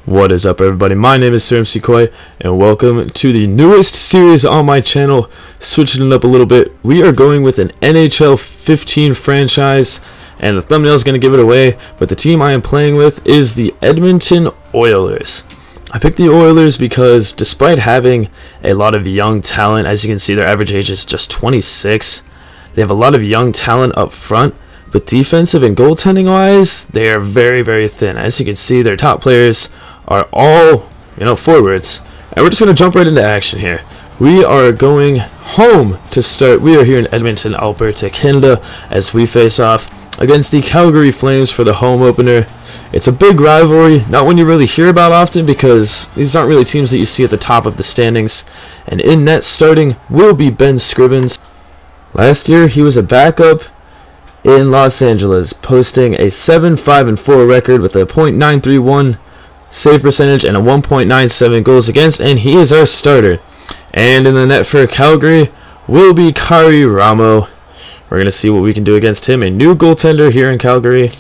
What is up, everybody? My name is Sir MC Koi, and welcome to the newest series on my channel. Switching it up a little bit, we are going with an NHL 15 franchise, and the thumbnail is going to give it away, but the team I am playing with is the Edmonton Oilers. I picked the Oilers because despite having a lot of young talent, as you can see their average age is just 26, they have a lot of young talent up front, but defensive and goaltending wise, they are very thin. As you can see, their top players are all, forwards. And we're just going to jump right into action here. We are going home to start. We are here in Edmonton, Alberta, Canada, as we face off against the Calgary Flames for the home opener. It's a big rivalry, not one you really hear about often because these aren't really teams that you see at the top of the standings. And in net starting will be Ben Scrivens. Last year, he was a backup in Los Angeles, posting a 7-5-4 record with a .931 save percentage and a 1.97 goals against, and he is our starter. And in the net for Calgary will be Kari Ramo. We're going to see what we can do against him, a new goaltender here in Calgary.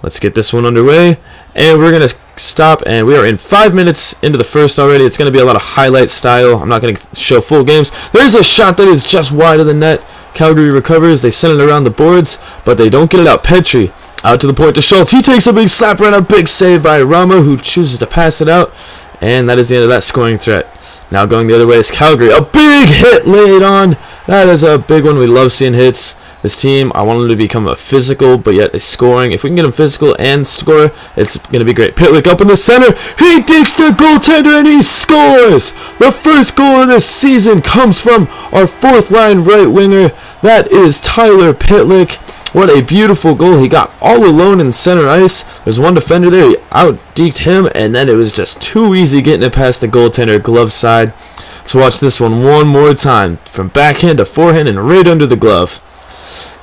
Let's get this one underway, and we're going to stop, and we are in 5 minutes into the first already. It's going to be a lot of highlight style. I'm not going to show full games. There's a shot that is just wide of the net. Calgary recovers. They send it around the boards, but they don't get it out. Petrie out to the point to Schultz. He takes a big slap and a big save by Ramo, who chooses to pass it out. And that is the end of that scoring threat. Now going the other way is Calgary. A big hit laid on. That is a big one. We love seeing hits. This team, I want them to become a physical, but yet a scoring. If we can get them physical and score, it's going to be great. Pitlick up in the center. He dinks the goaltender and he scores. The first goal of this season comes from our fourth line right winger. That is Tyler Pitlick. What a beautiful goal. He got all alone in center ice. There's one defender there. He out-deked him, and then it was just too easy getting it past the goaltender glove side. Let's watch this one more time. From backhand to forehand and right under the glove.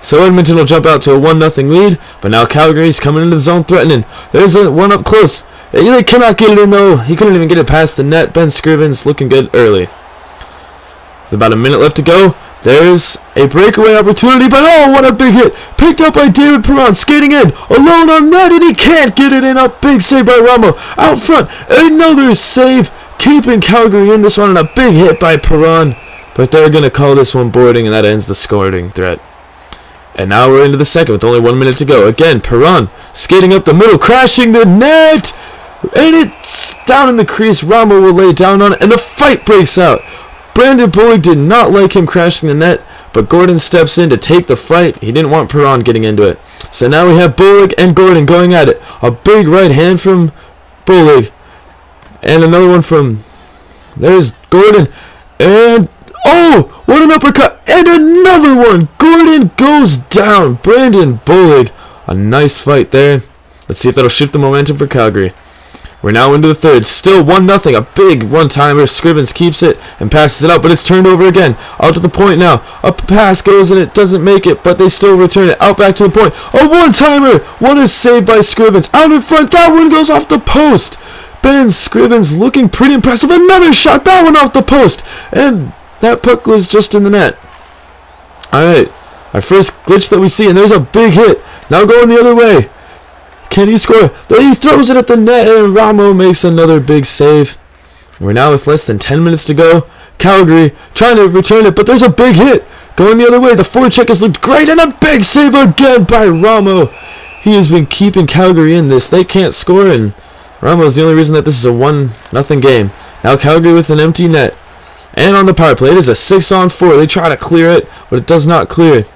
So Edmonton will jump out to a 1-0 lead, but now Calgary's coming into the zone threatening. There's a one up close. They cannot get it in, though. He couldn't even get it past the net. Ben Scrivens looking good early. With about a minute left to go. There's a breakaway opportunity, but oh, what a big hit. Picked up by David Perron, skating in, alone on net, and he can't get it in. A big save by Ramo. Out front, another save, keeping Calgary in this one, and a big hit by Perron. But they're going to call this one boarding, and that ends the scoring threat. And now we're into the second with only 1 minute to go. Again, Perron skating up the middle, crashing the net. And it's down in the crease. Ramo will lay down on it, and the fight breaks out. Brandon Bullock did not like him crashing the net, but Gordon steps in to take the fight. He didn't want Perron getting into it. So now we have Bullock and Gordon going at it. A big right hand from Bullock. And another one from... There's Gordon. And... Oh! What an uppercut! And another one! Gordon goes down. Brandon Bullock. A nice fight there. Let's see if that'll shift the momentum for Calgary. We're now into the third. Still 1-0. A big one-timer. Scrivens keeps it and passes it out, but it's turned over again. Out to the point now. A pass goes and it doesn't make it, but they still return it. Out back to the point. A one-timer. What a save by Scrivens. Out in front. That one goes off the post. Ben Scrivens looking pretty impressive. Another shot. That one off the post. And that puck was just in the net. Alright. Our first glitch that we see, and there's a big hit. Now going the other way. Can he score? He throws it at the net, and Ramo makes another big save. We're now with less than 10 minutes to go. Calgary trying to return it, but there's a big hit. Going the other way, the forecheck has looked great, and a big save again by Ramo. He has been keeping Calgary in this. They can't score, and Ramo is the only reason that this is a 1-0 game. Now Calgary with an empty net. And on the power play, it is a 6-on-4. They try to clear it, but it does not clear.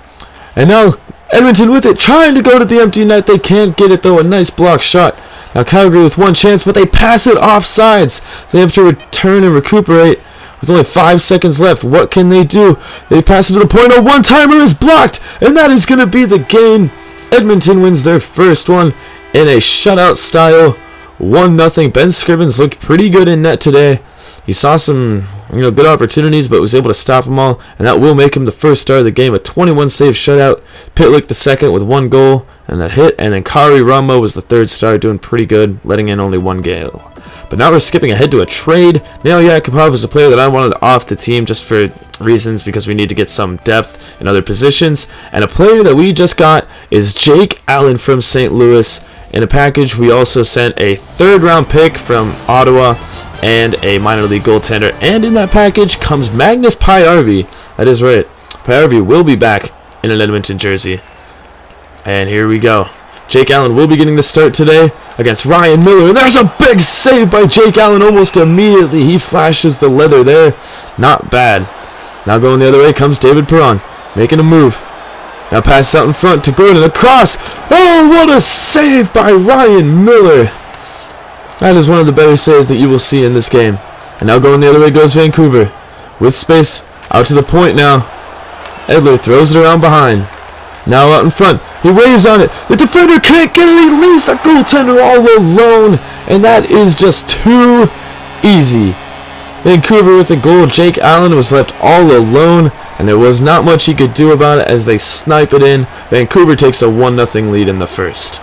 And now Edmonton with it, trying to go to the empty net. They can't get it, though. A nice block shot. Now Calgary with one chance, but they pass it off sides. They have to return and recuperate with only 5 seconds left. What can they do? They pass it to the point. A one-timer is blocked, and that is going to be the game. Edmonton wins their first one in a shutout style. 1-0. Ben Scrivens looked pretty good in net today. He saw some, good opportunities, but was able to stop them all, and that will make him the first star of the game. A 21-save shutout. Pitlick the second with 1 goal and a hit, and then Kari Ramo was the third star, doing pretty good, letting in only 1 goal. But now we're skipping ahead to a trade. Nail Yakupov is a player that I wanted off the team just for reasons because we need to get some depth in other positions, and a player that we just got is Jake Allen from St. Louis. In a package, we also sent a 3rd round pick from Ottawa and a minor league goaltender. And in that package comes Magnus Pajärvi. That is right. Pajärvi will be back in an Edmonton jersey. And here we go. Jake Allen will be getting the start today against Ryan Miller. And there's a big save by Jake Allen almost immediately. He flashes the leather there. Not bad. Now going the other way comes David Perron, making a move. Now passes out in front to Gordon. Across. Oh, what a save by Ryan Miller. That is one of the better saves that you will see in this game. And now going the other way goes Vancouver. With space. Out to the point now. Edler throws it around behind. Now out in front. He waves on it. The defender can't get it. He leaves the goaltender all alone. And that is just too easy. Vancouver with a goal. Jake Allen was left all alone. And there was not much he could do about it as they snipe it in. Vancouver takes a 1-0 lead in the first.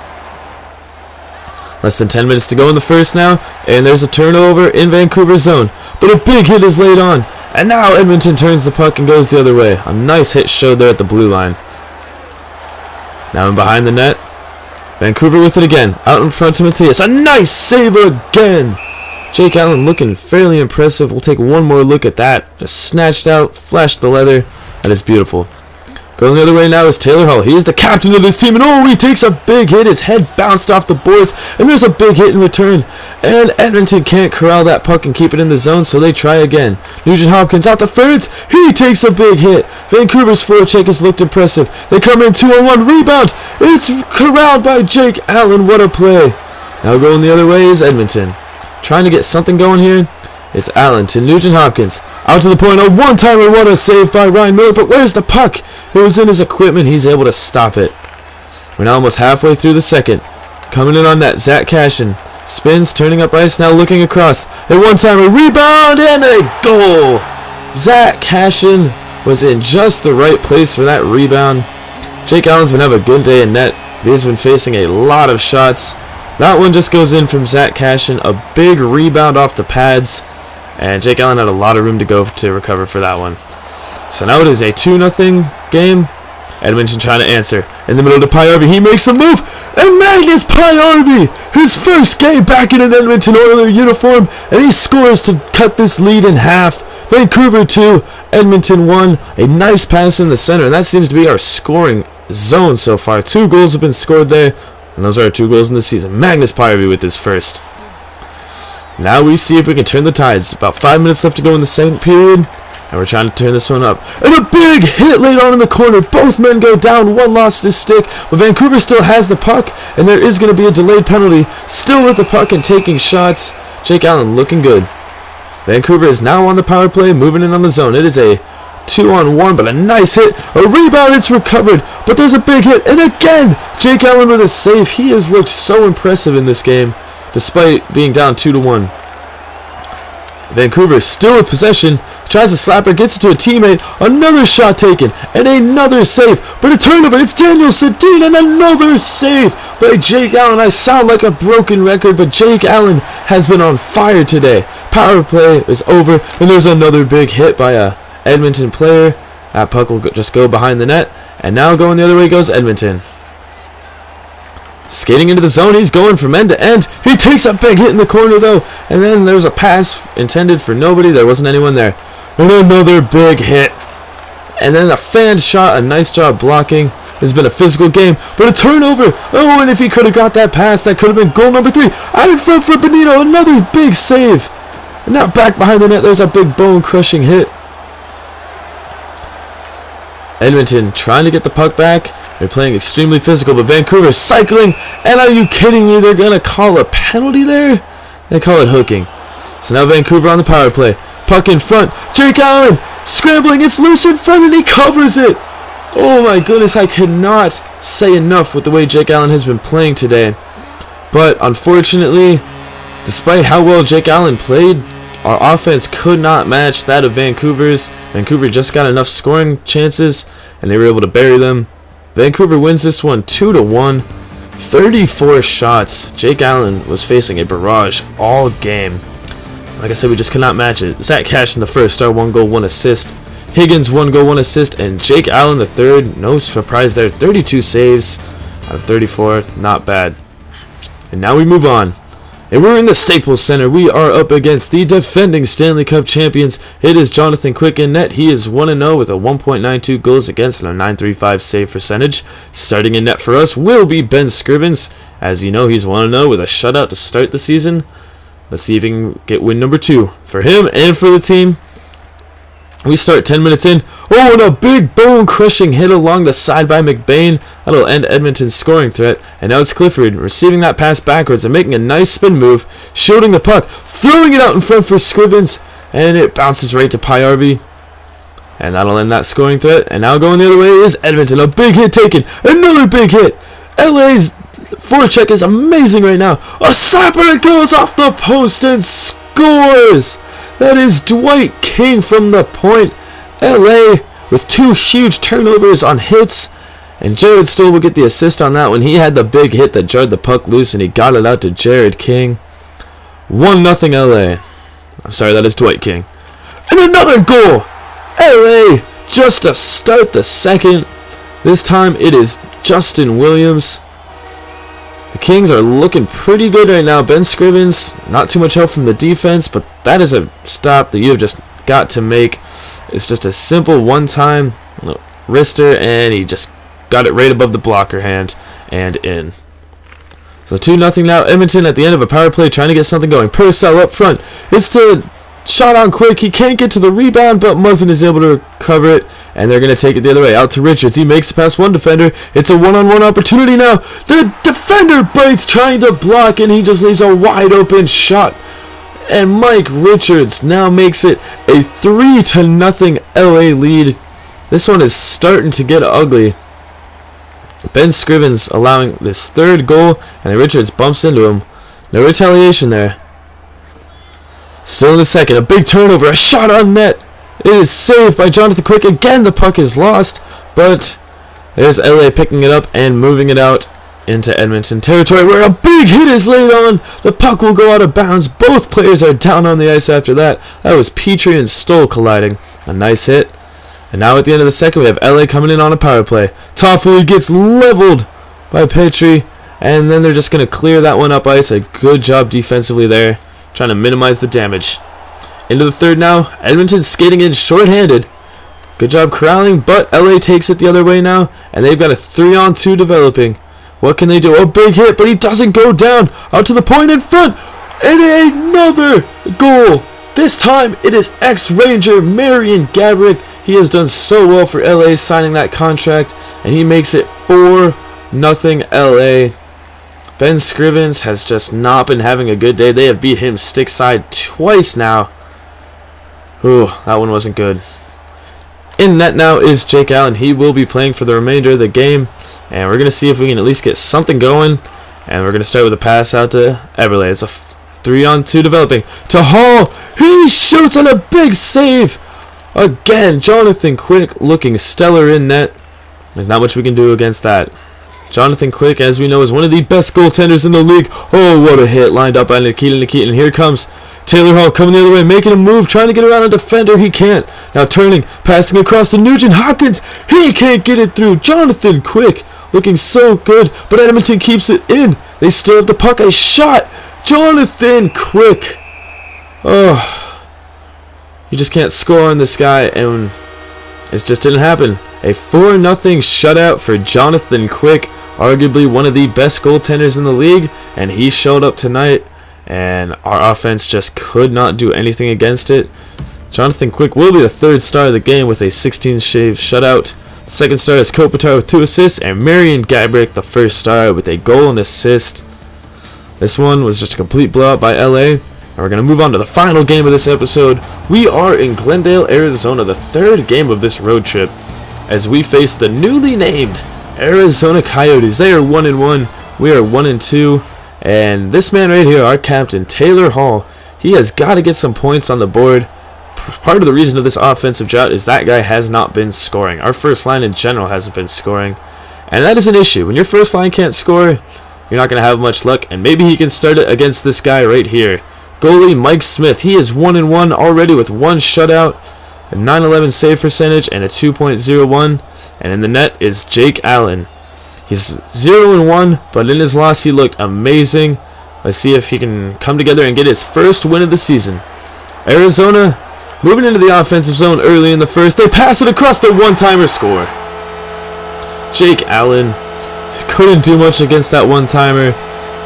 Less than 10 minutes to go in the first now. And there's a turnover in Vancouver's zone. But a big hit is laid on. And now Edmonton turns the puck and goes the other way. A nice hit showed there at the blue line. Now in behind the net. Vancouver with it again. Out in front to Matthias. A nice save again. Jake Allen looking fairly impressive. We'll take one more look at that. Just snatched out. Flashed the leather. That is beautiful. Going the other way now is Taylor Hall. He is the captain of this team. And oh, he takes a big hit. His head bounced off the boards. And there's a big hit in return. And Edmonton can't corral that puck and keep it in the zone, so they try again. Nugent Hopkins out to Ferentz. He takes a big hit. Vancouver's forecheck has looked impressive. They come in 2-on-1. Rebound. It's corralled by Jake Allen. What a play. Now going the other way is Edmonton. Trying to get something going here. It's Allen to Nugent Hopkins. Out to the point. A one-timer. What a save by Ryan Miller. But where's the puck? It was in his equipment. He's able to stop it. We're now almost halfway through the second. Coming in on that, Zach Cashin. Spins, turning up ice, now looking across. A one-timer. Rebound and a goal. Zach Cashin was in just the right place for that rebound. Jake Allen's been having a good day in net. He's been facing a lot of shots. That one just goes in from Zach Cashin. A big rebound off the pads. And Jake Allen had a lot of room to go to recover for that one. So now it is a 2-0 game. Edmonton trying to answer. In the middle to Pajärvi. He makes a move. And Magnus Pajärvi, his first game back in an Edmonton Oilers uniform. And he scores to cut this lead in half. Vancouver 2, Edmonton 1. A nice pass in the center. And that seems to be our scoring zone so far. 2 goals have been scored there. And those are our 2 goals in the season. Magnus Pajärvi with his first. Now we see if we can turn the tides. About 5 minutes left to go in the second period. And we're trying to turn this one up. And a big hit laid on in the corner. Both men go down. One lost his stick. But Vancouver still has the puck. And there is going to be a delayed penalty. Still with the puck and taking shots. Jake Allen looking good. Vancouver is now on the power play. Moving in on the zone. It is a 2-on-1. But a nice hit. A rebound. It's recovered. But there's a big hit. And again, Jake Allen with a save. He has looked so impressive in this game. Despite being down 2-1. Vancouver still with possession. Tries to slap her, gets it to a teammate. Another shot taken, and another save. But a turnover, it's Daniel Sedin, and another save by Jake Allen. I sound like a broken record, but Jake Allen has been on fire today. Power play is over, and there's another big hit by a Edmonton player. That puck will just go behind the net, and now going the other way goes Edmonton. Skating into the zone, he's going from end to end. He takes a big hit in the corner, though, and then there was a pass intended for nobody. There wasn't anyone there. And another big hit. And then a fan shot. A nice job blocking. It's been a physical game. But a turnover. Oh, and if he could have got that pass, that could have been goal number 3. Out in front for Benito. Another big save. And now back behind the net. There's a big bone-crushing hit. Edmonton trying to get the puck back. They're playing extremely physical. But Vancouver cycling. And are you kidding me? They're going to call a penalty there? They call it hooking. So now Vancouver on the power play. Puck in front. Jake Allen scrambling. It's loose in front and he covers it. Oh my goodness, I cannot say enough with the way Jake Allen has been playing today. But unfortunately, despite how well Jake Allen played, our offense could not match that of Vancouver's. Vancouver just got enough scoring chances and they were able to bury them. Vancouver wins this one 2-1. 34 shots. Jake Allen was facing a barrage all game. Like I said, we just cannot match it. Zach Cash in the first star, 1 goal, 1 assist. Higgins, 1 goal, 1 assist. And Jake Allen the third, no surprise there, 32 saves out of 34. Not bad. And now we move on. And we're in the Staples Center. We are up against the defending Stanley Cup champions. It is Jonathan Quick in net. He is 1-0 with a 1.92 goals against and a 935 save percentage. Starting in net for us will be Ben Scrivens. As you know, he's 1-0 with a shutout to start the season. Let's see if he can get win number 2 for him and for the team. We start 10 minutes in. Oh, and a big bone-crushing hit along the side by McBain. That'll end Edmonton's scoring threat. And now it's Clifford receiving that pass backwards and making a nice spin move, shielding the puck, throwing it out in front for Scrivens, and it bounces right to Pie-Harvey. And that'll end that scoring threat. And now going the other way is Edmonton. A big hit taken. Another big hit. LA's forecheck is amazing right now. A slapper goes off the post and scores. That is Dwight King from the point. LA with 2 huge turnovers on hits. And Jared Stoll will get the assist on that one. He had the big hit that jarred the puck loose and he got it out to Jared King. 1-0 LA. I'm sorry, that is Dwight King. And another goal. LA just to start the second. This time it is Justin Williams. The Kings are looking pretty good right now. Ben Scrivens, not too much help from the defense, but that is a stop that you have just got to make. It's just a simple one-time wrister, and he just got it right above the blocker hand and in. So 2-0 now. Edmonton at the end of a power play trying to get something going. Purcell up front. It's the shot on Quick. He can't get to the rebound, but Muzzin is able to recover it. And they're going to take it the other way. Out to Richards. He makes it past one defender. It's a one-on-one opportunity now. The defender bites trying to block, and he just leaves a wide-open shot. And Mike Richards now makes it a 3-0 LA lead. This one is starting to get ugly. Ben Scrivens allowing this 3rd goal, and Richards bumps into him. No retaliation there. Still in the second. A big turnover. A shot on net. It is saved by Jonathan Quick. Again, the puck is lost, but there's LA picking it up and moving it out into Edmonton territory where a big hit is laid on. The puck will go out of bounds. Both players are down on the ice after that. That was Petrie and Stoll colliding. A nice hit. And now at the end of the second, we have LA coming in on a power play. Toffoli gets leveled by Petrie, and then they're just going to clear that one up ice. A good job defensively there, trying to minimize the damage. Into the third now. Edmonton skating in short-handed. Good job corralling, but LA takes it the other way now, and they've got a 3-on-2 developing. What can they do? A big hit, but he doesn't go down. Out to the point in front, and another goal. This time it is ex-Ranger Marian Gaborik. He has done so well for LA signing that contract, and he makes it 4-0 LA. Ben Scrivens has just not been having a good day. They have beat him stick side twice now. Ooh, that one wasn't good. In net now is Jake Allen. He will be playing for the remainder of the game. And we're going to see if we can at least get something going. And we're going to start with a pass out to Eberle. It's a 3-on-2 developing. To Hall. He shoots on a big save. Again, Jonathan Quick looking stellar in net. There's not much we can do against that. Jonathan Quick, as we know, is one of the best goaltenders in the league. Oh, what a hit lined up by Nikita. Here comes Taylor Hall coming the other way, making a move, trying to get around a defender. He can't. Now turning, passing across to Nugent Hopkins. He can't get it through. Jonathan Quick looking so good, but Edmonton keeps it in. They still have the puck. A shot. Jonathan Quick. Oh, you just can't score on this guy, and it just didn't happen. A 4-0 shutout for Jonathan Quick, arguably one of the best goaltenders in the league, and he showed up tonight. And our offense just could not do anything against it. Jonathan Quick will be the 3rd star of the game with a 16-save shutout. The 2nd star is Kopitar with 2 assists, and Marian Gaborik, the 1st star, with a goal and assist. This one was just a complete blowout by LA. And we're going to move on to the final game of this episode. We are in Glendale, Arizona, the 3rd game of this road trip, as we face the newly named Arizona Coyotes. They are 1-1. We are 1-2. And this man right here, our captain, Taylor Hall, he has got to get some points on the board. Part of the reason of this offensive drought is that guy has not been scoring. Our first line in general hasn't been scoring. And that is an issue. When your first line can't score, you're not going to have much luck. And maybe he can start it against this guy right here. Goalie Mike Smith. He is 1-1 already with 1 shutout, a 911 save percentage, and a 2.01. And in the net is Jake Allen. He's 0-1, but in his loss he looked amazing. Let's see if he can come together and get his first win of the season. Arizona moving into the offensive zone early in the first. They pass it across the one-timer, score. Jake Allen couldn't do much against that one-timer.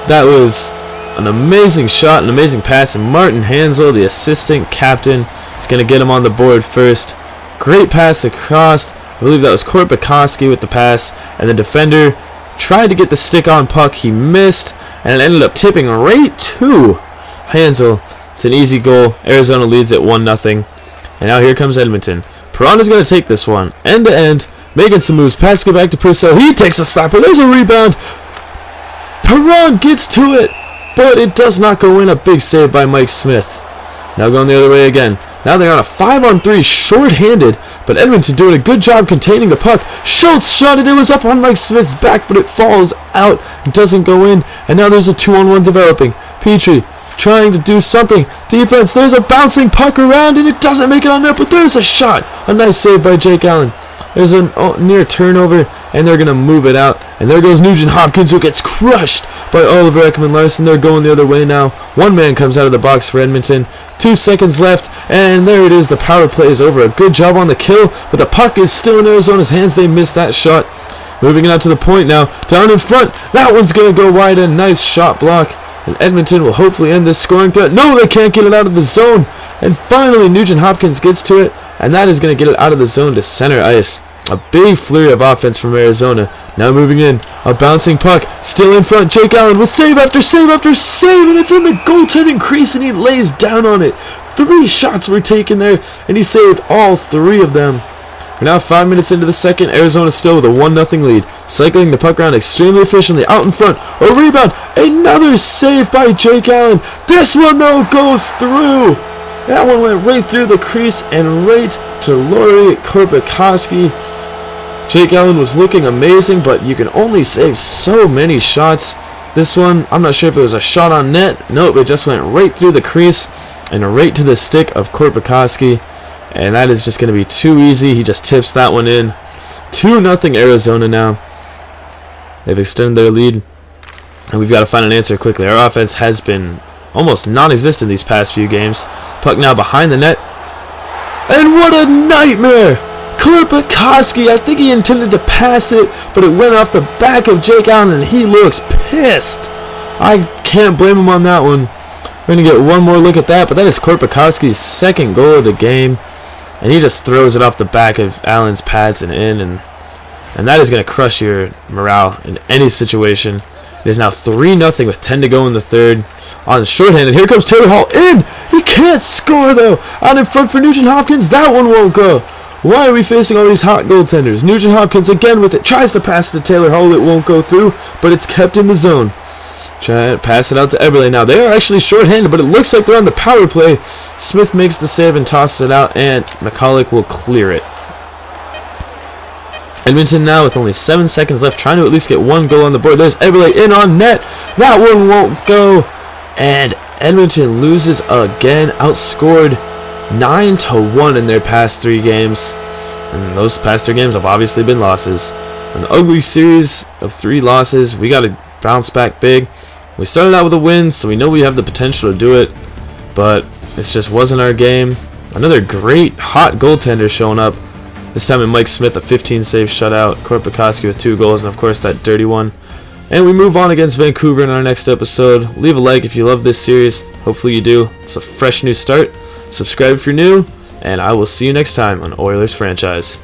That was an amazing shot, an amazing pass, and Martin Hansel, the assistant captain, is going to get him on the board first. Great pass across. I believe that was Korpikoski with the pass, and the defender tried to get the stick on puck. He missed, and it ended up tipping right to Hansel. It's an easy goal. Arizona leads at 1-0. And now here comes Edmonton. Piranha's going to take this one end to end, making some moves, passing it back to Purcell. He takes a slapper. There's a rebound. Piranha gets to it, but it does not go in. A big save by Mike Smith. Now going the other way again. Now they're on a 5-on-3 short-handed, but Edmonton doing a good job containing the puck. Schultz shot it. It was up on Mike Smith's back, but it falls out. It doesn't go in. And now there's a 2-on-1 developing. Petrie trying to do something. Defense, there's a bouncing puck around, and it doesn't make it on net, but there's a shot. A nice save by Jake Allen. There's a near turnover, and they're going to move it out. And there goes Nugent Hopkins, who gets crushed by Oliver Ekman-Larsson. They're going the other way now. One man comes out of the box for Edmonton. 2 seconds left, and there it is. The power play is over. A good job on the kill, but the puck is still in Arizona's hands. They missed that shot. Moving it out to the point now. Down in front. That one's going to go wide. A nice shot block. And Edmonton will hopefully end this scoring threat. No, they can't get it out of the zone. And finally, Nugent Hopkins gets to it, and that is going to get it out of the zone to center ice. A big flurry of offense from Arizona. Now moving in. A bouncing puck. Still in front. Jake Allen with save after save after save, and it's in the goaltending crease, and he lays down on it. 3 shots were taken there, and he saved all 3 of them. We're now 5 minutes into the second. Arizona still with a 1-0 lead. Cycling the puck around extremely efficiently. Out in front. A rebound. Another save by Jake Allen. This one, though, goes through. That one went right through the crease and right to Laurie Korpikoski. Jake Allen was looking amazing, but you can only save so many shots. This one, I'm not sure if it was a shot on net. Nope, it just went right through the crease and right to the stick of Korpikoski. And that is just going to be too easy. He just tips that one in. 2-0 Arizona now. They've extended their lead, and we've got to find an answer quickly. Our offense has been almost non-existent these past few games. Puck now behind the net. And what a nightmare! Korpikoski, I think he intended to pass it, but it went off the back of Jake Allen, and he looks pissed. I can't blame him on that one. We're going to get one more look at that, but that is Korpikoski's second goal of the game. And he just throws it off the back of Allen's pads and in, and that is going to crush your morale in any situation. It is now 3-0 with 10 to go in the third. On the shorthanded, here comes Taylor Hall in. He can't score though. Out in front for Nugent Hopkins. That one won't go. Why are we facing all these hot goaltenders? Nugent Hopkins again with it. Tries to pass it to Taylor Hall. It won't go through, but it's kept in the zone. Try to pass it out to Eberle. Now they are actually shorthanded, but it looks like they're on the power play. Smith makes the save and tosses it out, and McCulloch will clear it. Edmonton now with only 7 seconds left, trying to at least get one goal on the board. There's Eberle in on net. That one won't go, and Edmonton loses again. Outscored 9-1 in their past 3 games, and those past 3 games have obviously been losses. An ugly series of 3 losses. We got to bounce back big. We started out with a win, so we know we have the potential to do it, but it just wasn't our game. Another great hot goaltender showing up. This time in Mike Smith, a 15-save shutout. Korpikoski with 2 goals, and of course that dirty one. And we move on against Vancouver in our next episode. Leave a like if you love this series. Hopefully you do. It's a fresh new start. Subscribe if you're new, and I will see you next time on Oilers Franchise.